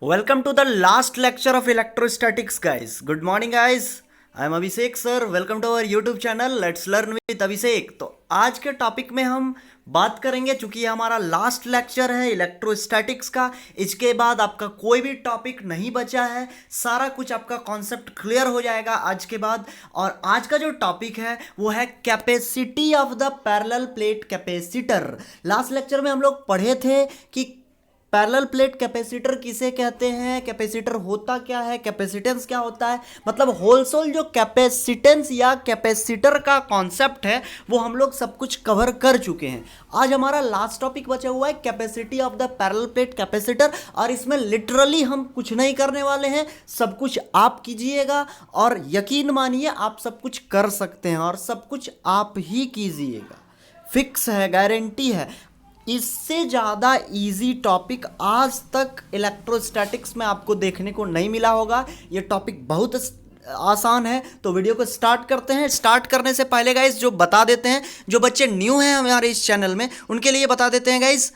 Welcome to the last lecture of electrostatics, guys. Good morning, guys. I am Abhishek sir. Welcome to our YouTube channel. Let's learn with Abhishek. तो आज के topic में हम बात करेंगे, चूंकि ये हमारा लास्ट लेक्चर है इलेक्ट्रोस्टैटिक्स का। इसके बाद आपका कोई भी टॉपिक नहीं बचा है, सारा कुछ आपका कॉन्सेप्ट क्लियर हो जाएगा आज के बाद। और आज का जो टॉपिक है वो है capacity of the parallel plate capacitor. Last lecture में हम लोग पढ़े थे कि पैरेलल प्लेट कैपेसिटर किसे कहते हैं, कैपेसिटर होता क्या है, कैपेसिटेंस क्या होता है, मतलब होलसेल जो कैपेसिटेंस या कैपेसिटर का कॉन्सेप्ट है वो हम लोग सब कुछ कवर कर चुके हैं। आज हमारा लास्ट टॉपिक बचा हुआ है capacity of the parallel plate capacitor, और इसमें लिटरली हम कुछ नहीं करने वाले हैं, सब कुछ आप कीजिएगा और यकीन मानिए आप सब कुछ कर सकते हैं और सब कुछ आप ही कीजिएगा, फिक्स है, गारंटी है। इससे ज़्यादा इजी टॉपिक आज तक इलेक्ट्रोस्टैटिक्स में आपको देखने को नहीं मिला होगा। ये टॉपिक बहुत आसान है, तो वीडियो को स्टार्ट करते हैं। स्टार्ट करने से पहले गाइस जो बता देते हैं, जो बच्चे न्यू हैं हमारे इस चैनल में उनके लिए बता देते हैं गाइस,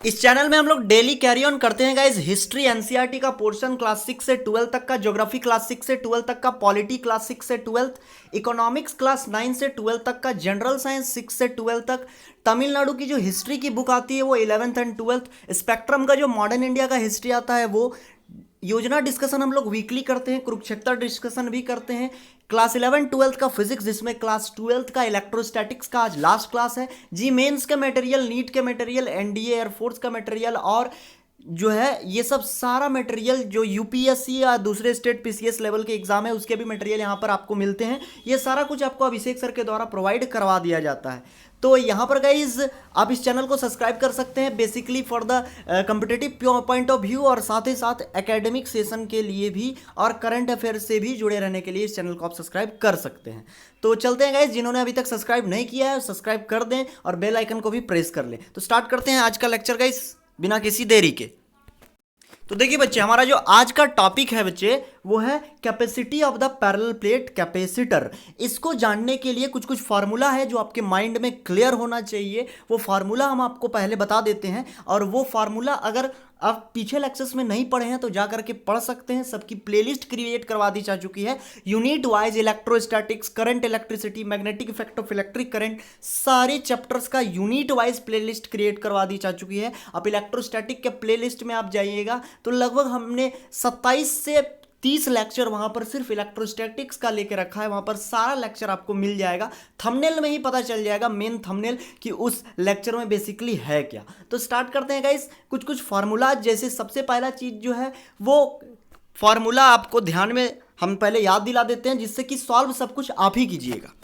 इस चैनल में हम लोग डेली कैरी ऑन करते हैं गाइज हिस्ट्री एनसीईआरटी का पोर्शन क्लास 6 से 12 तक का, ज्योग्राफी क्लास 6 से 12 तक का, पॉलिटी क्लास 6 से 12, इकोनॉमिक्स क्लास 9 से 12 तक का, जनरल साइंस 6 से 12 तक, तमिलनाडु की जो हिस्ट्री की बुक आती है वो 11th एंड 12th, स्पेक्ट्रम का जो मॉडर्न इंडिया का हिस्ट्री आता है वो, योजना डिस्कशन हम लोग वीकली करते हैं, कुरुक्षेत्र डिस्कशन भी करते हैं, क्लास 11-12 का फिजिक्स, जिसमें क्लास 12 का इलेक्ट्रोस्टैटिक्स का आज लास्ट क्लास है, जी मेंस का मटेरियल, नीट के मटेरियल, एनडीए एयरफोर्स का मटेरियल, और जो है ये सब सारा मटेरियल जो यूपीएससी या दूसरे स्टेट पीसीएस लेवल के एग्जाम है उसके भी मटेरियल यहाँ पर आपको मिलते हैं। ये सारा कुछ आपको अभिषेक सर के द्वारा प्रोवाइड करवा दिया जाता है। तो यहाँ पर गाइज आप इस चैनल को सब्सक्राइब कर सकते हैं basically for the competitive point of view, और साथ ही साथ एकेडमिक सेशन के लिए भी और करंट अफेयर से भी जुड़े रहने के लिए इस चैनल को आप सब्सक्राइब कर सकते हैं। तो चलते हैं गाइज, जिन्होंने अभी तक सब्सक्राइब नहीं किया है सब्सक्राइब कर दें और बेल आइकन को भी प्रेस कर लें। तो स्टार्ट करते हैं आज का लेक्चर गाइज बिना किसी देरी के। तो देखिए बच्चे, हमारा जो आज का टॉपिक है बच्चे वो है capacity of the parallel plate capacitor. इसको जानने के लिए कुछ कुछ फार्मूला है जो आपके माइंड में क्लियर होना चाहिए। वो फार्मूला हम आपको पहले बता देते हैं, और वो फार्मूला अगर आप पीछे लेक्चर्स में नहीं पढ़े हैं तो जा करके पढ़ सकते हैं। सबकी प्लेलिस्ट क्रिएट करवा दी जा चुकी है, unit wise electrostatics, current electricity, magnetic effect of electric current, सारे चैप्टर्स का यूनिट वाइज प्लेलिस्ट क्रिएट करवा दी जा चुकी है। अब इलेक्ट्रोस्टैटिक के प्लेलिस्ट में आप जाइएगा तो लगभग हमने 27 से 30 लेक्चर वहां पर सिर्फ इलेक्ट्रोस्टैटिक्स का लेके रखा है। वहां पर सारा लेक्चर आपको मिल जाएगा, थंबनेल में ही पता चल जाएगा, मेन थंबनेल, कि उस लेक्चर में बेसिकली है क्या। तो स्टार्ट करते हैं गाइस कुछ कुछ फार्मूला। जैसे सबसे पहला चीज जो है वो फार्मूला आपको ध्यान में हम पहले याद दिला देते हैं, जिससे कि सॉल्व सब कुछ आप ही कीजिएगा।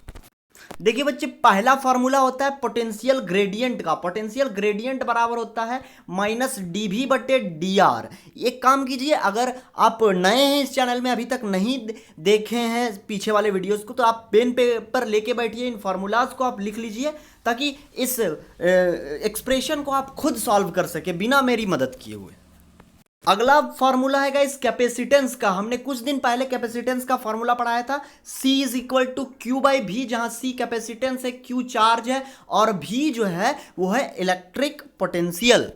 देखिए बच्चे, पहला फार्मूला होता है पोटेंशियल ग्रेडियंट का। पोटेंशियल ग्रेडियंट बराबर होता है -dV/dr। एक काम कीजिए, अगर आप नए हैं इस चैनल में, अभी तक नहीं देखे हैं पीछे वाले वीडियोस को, तो आप पेन पेपर लेके बैठिए, इन फार्मूलाज को आप लिख लीजिए ताकि इस एक्सप्रेशन को आप खुद सॉल्व कर सके बिना मेरी मदद किए हुए। अगला फार्मूला है गाइस कैपेसिटेंस का। हमने कुछ दिन पहले कैपेसिटेंस का फार्मूला पढ़ाया था, C = Q/V, जहां C कैपेसिटेंस है, Q चार्ज है और V जो है वो है इलेक्ट्रिक पोटेंशियल।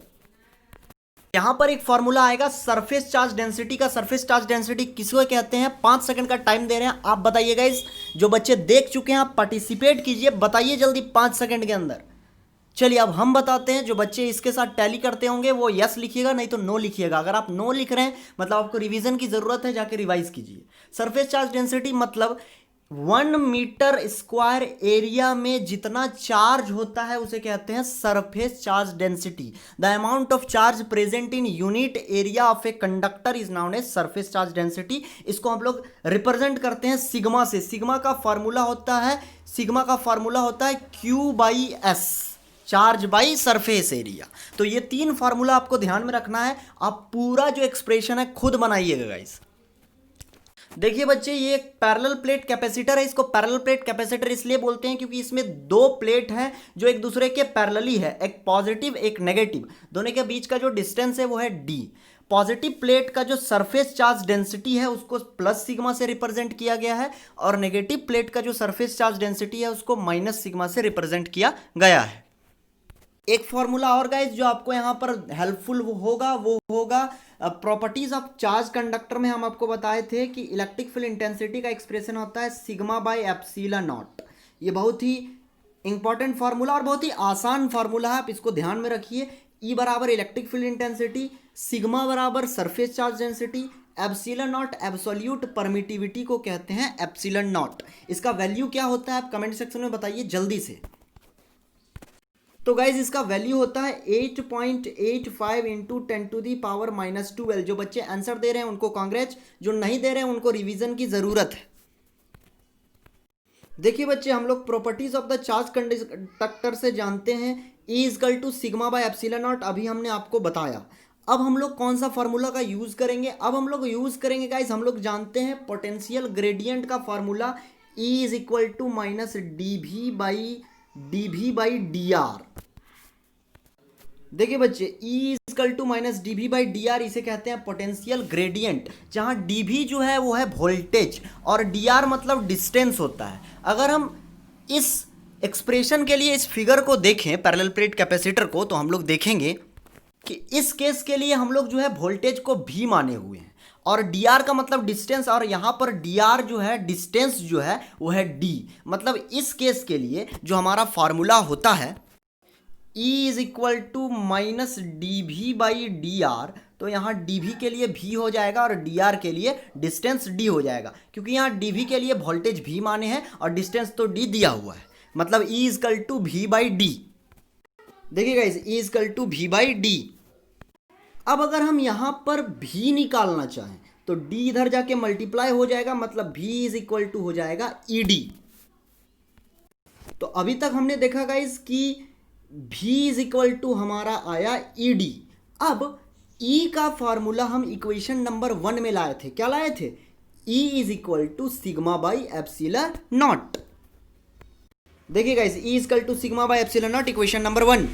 यहां पर एक फार्मूला आएगा सरफेस चार्ज डेंसिटी का। सरफेस चार्ज डेंसिटी किसको कहते हैं? 5 सेकंड का टाइम दे रहे हैं, आप बताइए गाइस। जो बच्चे देख चुके हैं आप पार्टिसिपेट कीजिए, बताइए जल्दी 5 सेकंड के अंदर। चलिए अब हम बताते हैं। जो बच्चे इसके साथ टैली करते होंगे वो यस लिखिएगा, नहीं तो नो लिखिएगा। अगर आप नो लिख रहे हैं मतलब आपको रिवीजन की जरूरत है, जाके रिवाइज कीजिए। सरफेस चार्ज डेंसिटी मतलब 1 मीटर स्क्वायर एरिया में जितना चार्ज होता है उसे कहते हैं surface charge density. The amount of charge present in unit area of a conductor is known as surface charge density. इसको हम लोग रिप्रेजेंट करते हैं सिग्मा से। सिग्मा का फार्मूला होता है Q/S, charge by surface area. तो ये 3 फार्मूला आपको ध्यान में रखना है। आप पूरा जो एक्सप्रेशन है खुद बनाइएगा गाइस। देखिए बच्चे, ये एक पैरेलल प्लेट कैपेसिटर है। इसको पैरेलल प्लेट कैपेसिटर इसलिए बोलते हैं क्योंकि इसमें 2 प्लेट हैं जो एक दूसरे के पैरेलली है, एक पॉजिटिव एक नेगेटिव। दोनों के बीच का जो डिस्टेंस है वो है d। पॉजिटिव प्लेट का जो सरफेस चार्ज डेंसिटी है उसको प्लस सिग्मा से रिप्रेजेंट किया गया है, और नेगेटिव प्लेट का जो सरफेस चार्ज डेंसिटी है उसको माइनस सिग्मा से रिप्रेजेंट किया गया है। एक फॉर्मूला और गाइज जो आपको यहाँ पर हेल्पफुल होगा वो होगा प्रॉपर्टीज ऑफ चार्ज कंडक्टर में हम आपको बताए थे कि इलेक्ट्रिक फील्ड इंटेंसिटी का एक्सप्रेशन होता है सिग्मा बाय एप्सिलॉन नॉट। ये बहुत ही इंपॉर्टेंट फार्मूला और बहुत ही आसान फार्मूला है, आप इसको ध्यान में रखिए। ई बराबर इलेक्ट्रिक फील्ड इंटेंसिटी, सिग्मा बराबर surface charge density, epsilon not absolute permittivity को कहते हैं एप्सिलॉन नॉट। इसका वैल्यू क्या होता है आप कमेंट सेक्शन में बताइए जल्दी से। तो गाइज इसका वैल्यू होता है 8.85 इंटू 10⁻⁻²। जो बच्चे आंसर दे रहे हैं उनको कांग्रेच, जो नहीं दे रहे हैं उनको रिवीजन की जरूरत है। देखिए बच्चे, हम लोग properties of the charge conductor से जानते हैं E = sigma by epsilon not, अभी हमने आपको बताया। अब हम लोग कौन सा फार्मूला का यूज करेंगे? अब हम लोग यूज करेंगे गाइज, हम लोग जानते हैं पोटेंशियल ग्रेडियंट का फार्मूला E = -dV/dr। देखिए बच्चे, E = -dV/dr इसे कहते हैं पोटेंशियल ग्रेडियंट, जहां dV जो है वो है वोल्टेज और dr मतलब डिस्टेंस होता है। अगर हम इस एक्सप्रेशन के लिए इस फिगर को देखें पैरेलल प्लेट कैपेसिटर को, तो हम लोग देखेंगे कि इस केस के लिए हम लोग जो है वोल्टेज को V माने हुए हैं और dr का मतलब डिस्टेंस, और यहाँ पर dr जो है डिस्टेंस जो है वो है d। मतलब इस केस के लिए जो हमारा फार्मूला होता है E = -dV/dr, तो यहाँ dV के लिए V हो जाएगा और dr के लिए डिस्टेंस d हो जाएगा, क्योंकि यहाँ dV के लिए वोल्टेज V माने हैं और डिस्टेंस तो d दिया हुआ है। मतलब E = V/d। देखिए गाइस, E = V/d। अब अगर हम यहाँ पर V निकालना चाहें तो d इधर जाके मल्टीप्लाई हो जाएगा, मतलब V = हो जाएगा ED। तो अभी तक हमने देखा गाइस कि V = हमारा आया ED। अब E का फॉर्मूला हम इक्वेशन नंबर 1 में लाए थे। क्या लाए थे? E = sigma by epsilon naught. देखिए guys, E = sigma by epsilon naught equation number 1।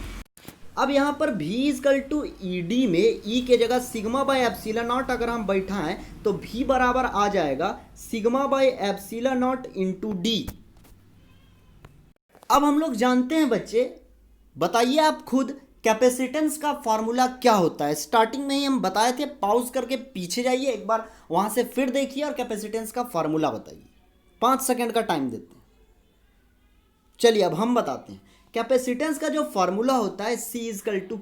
अब यहाँ पर V = ED में E के जगह सिग्मा बाई एप्सिलॉन नॉट अगर हम बैठाएं तो V बराबर आ जाएगा sigma by epsilon not into D। अब हम लोग जानते हैं बच्चे, बताइए आप खुद, कैपेसिटेंस का फॉर्मूला क्या होता है? स्टार्टिंग में ही हम बताए थे, पॉज करके पीछे जाइए एक बार, वहां से फिर देखिए और कैपेसिटेंस का फॉर्मूला बताइए। 5 सेकंड का टाइम देते हैं। चलिए अब हम बताते हैं। कैपेसिटेंस का जो फॉर्मूला होता है C =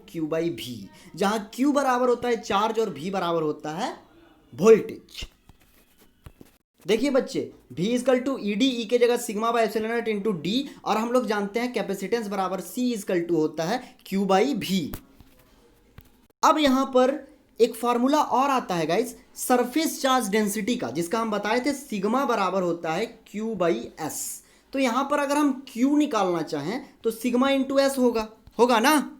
Q/V, जहां Q बराबर होता है चार्ज और V बराबर होता है वोल्टेज। देखिए बच्चे, V = ED, E के जगह sigma by epsilon not into D, और हम लोग जानते हैं कैपेसिटेंस बराबर C = होता है Q/V। अब यहां पर एक फार्मूला और आता है गाइस सरफेस चार्ज डेंसिटी का, जिसका हम बताए थे सिग्मा बराबर होता है Q/S। तो यहां पर अगर हम Q निकालना चाहें तो सिग्मा इंटू S होगा ना।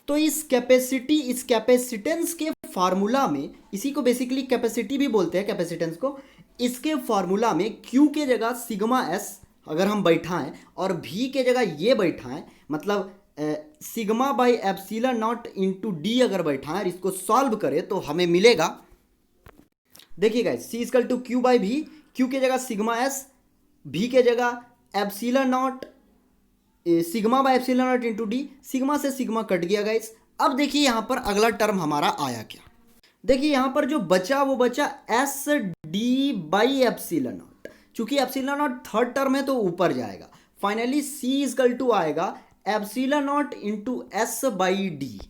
तो इस कैपेसिटेंस के फार्मूला में, इसी को बेसिकली कैपेसिटी भी बोलते हैं कैपेसिटेंस को, इसके फार्मूला में Q के जगह सिग्मा S अगर हम बैठाएं और V के जगह ये बैठाएं, मतलब sigma by epsilon not into D अगर बैठाएं और इसको सॉल्व करें तो हमें मिलेगा, देखिए गाइस, C = Q/V, Q के जगह सिग्मा S, V के जगह epsilon not, sigma by epsilon not into D। Sigma से सिग्मा कट गया गाइस। अब देखिए यहाँ पर अगला टर्म हमारा आया क्या? देखिए यहाँ पर जो बचा वो बचा SD/एप्सिलॉन नॉट। चूंकि एप्सिलॉन नॉट थर्ड टर्म है तो ऊपर जाएगा। फाइनली C = आएगा एप्सिलॉन नॉट इंटू S/D।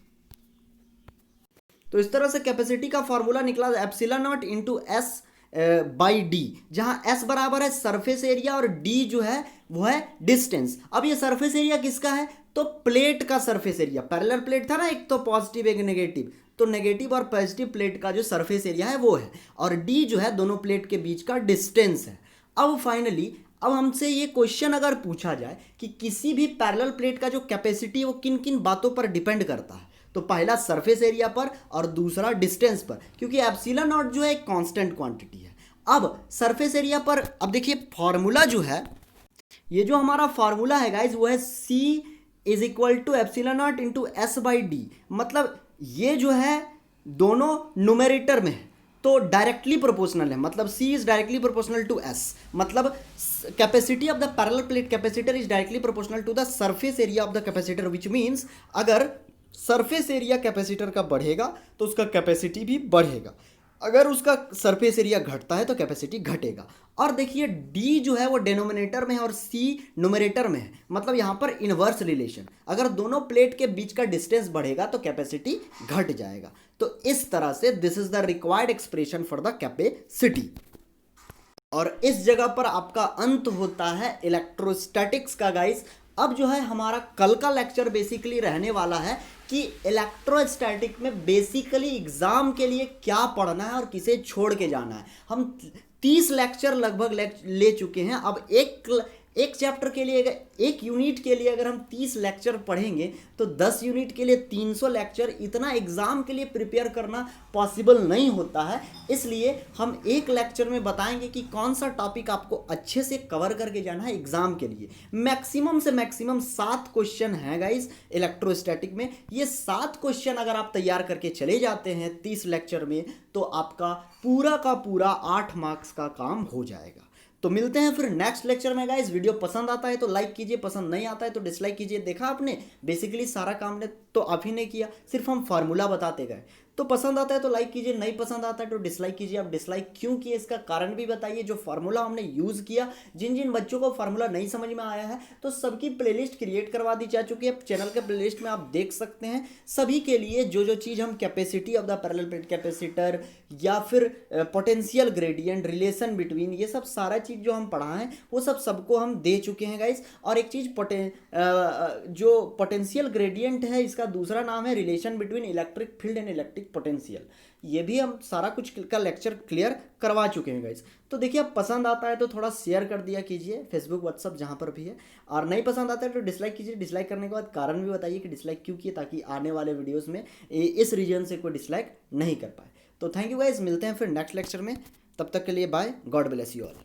तो इस तरह से कैपेसिटी का फॉर्मूला निकला एप्सिलॉन नॉट इंटू S/D, जहां S बराबर है सरफेस एरिया और D जो है वो है डिस्टेंस। अब ये सरफेस एरिया किसका है? तो प्लेट का सरफेस एरिया। पैरेलल प्लेट था ना, एक तो पॉजिटिव एक नेगेटिव, तो नेगेटिव और पॉजिटिव प्लेट का जो सरफेस एरिया है वो है, और D जो है दोनों प्लेट के बीच का डिस्टेंस है। अब फाइनली अब हमसे ये क्वेश्चन अगर पूछा जाए कि किसी भी पैरेलल प्लेट का जो कैपेसिटी है वो किन किन बातों पर डिपेंड करता है, तो पहला सरफेस एरिया पर और दूसरा डिस्टेंस पर, क्योंकि एप्सिलॉन नॉट जो है एक कांस्टेंट क्वांटिटी है। अब सरफेस एरिया पर, अब देखिए फॉर्मूला जो है, ये जो हमारा फॉर्मूला है गाइज वो है C = epsilon not into S/D। मतलब ये जो है दोनों न्यूमरेटर में है, तो तो डायरेक्टली प्रोपोर्शनल है, मतलब C is directly proportional to S, मतलब capacity of the parallel plate capacitor is directly proportional to the surface area of the capacitor, which means अगर सरफेस एरिया कैपेसिटर का बढ़ेगा तो उसका कैपेसिटी भी बढ़ेगा, अगर उसका सरफेस एरिया घटता है तो कैपेसिटी घटेगा। और देखिए D जो है वो डिनोमिनेटर में है और C न्यूमरेटर में है, मतलब यहाँ पर इनवर्स रिलेशन, अगर दोनों प्लेट के बीच का डिस्टेंस बढ़ेगा तो कैपेसिटी घट जाएगा। तो इस तरह से this is the required expression for the capacity. और इस जगह पर आपका अंत होता है इलेक्ट्रोस्टैटिक्स का गाइस। अब जो है हमारा कल का लेक्चर बेसिकली रहने वाला है कि इलेक्ट्रोस्टैटिक में बेसिकली एग्जाम के लिए क्या पढ़ना है और किसे छोड़ के जाना है। हम 30 लेक्चर लगभग ले चुके हैं। अब एक चैप्टर के लिए, एक यूनिट के लिए अगर हम 30 लेक्चर पढ़ेंगे तो 10 यूनिट के लिए 300 लेक्चर, इतना एग्जाम के लिए प्रिपेयर करना पॉसिबल नहीं होता है। इसलिए हम एक लेक्चर में बताएंगे कि कौन सा टॉपिक आपको अच्छे से कवर करके जाना है एग्जाम के लिए। मैक्सिमम से मैक्सिमम 7 क्वेश्चन हैं गाइस इलेक्ट्रोस्टैटिक में। ये 7 क्वेश्चन अगर आप तैयार करके चले जाते हैं 30 लेक्चर में तो आपका पूरा का पूरा 8 मार्क्स का काम हो जाएगा। तो मिलते हैं फिर नेक्स्ट लेक्चर में गाइस। वीडियो पसंद आता है तो लाइक कीजिए, पसंद नहीं आता है तो डिसलाइक कीजिए। देखा आपने, बेसिकली सारा काम ने तो आप ही ने किया, सिर्फ हम फार्मूला बताते गए। तो पसंद आता है तो लाइक कीजिए, नहीं पसंद आता है तो डिसलाइक कीजिए। आप डिसलाइक क्यों किए इसका कारण भी बताइए। जो फार्मूला हमने यूज़ किया, जिन जिन बच्चों को फार्मूला नहीं समझ में आया है तो सबकी प्लेलिस्ट क्रिएट करवा दी जा चुकी है चैनल के प्लेलिस्ट में, आप देख सकते हैं। सभी के लिए जो जो चीज़ हम capacity of the parallel plate capacitor या फिर पोटेंशियल ग्रेडियंट, रिलेशन बिटवीन, ये सब सारा चीज़ जो हम पढ़ा है वो सबको हम दे चुके हैं गाइस। और एक चीज़ जो पोटेंशियल ग्रेडियंट है, इसका दूसरा नाम है relation between electric field and electric potential. ये भी हम सारा कुछ का लेक्चर क्लियर करवा चुके हैं गाइस। तो देखिए, अब पसंद आता है तो थोड़ा शेयर कर दिया कीजिए, फेसबुक व्हाट्सअप जहाँ पर भी है। और नहीं पसंद आता है तो डिसलाइक कीजिए। डिसलाइक करने के बाद कारण भी बताइए कि डिसलाइक क्यों किए, ताकि आने वाले वीडियोस में इस रीजन से कोई डिसलाइक नहीं कर पाए। तो थैंक यू गाइस, मिलते हैं फिर नेक्स्ट लेक्चर में। तब तक के लिए bye, God bless you all.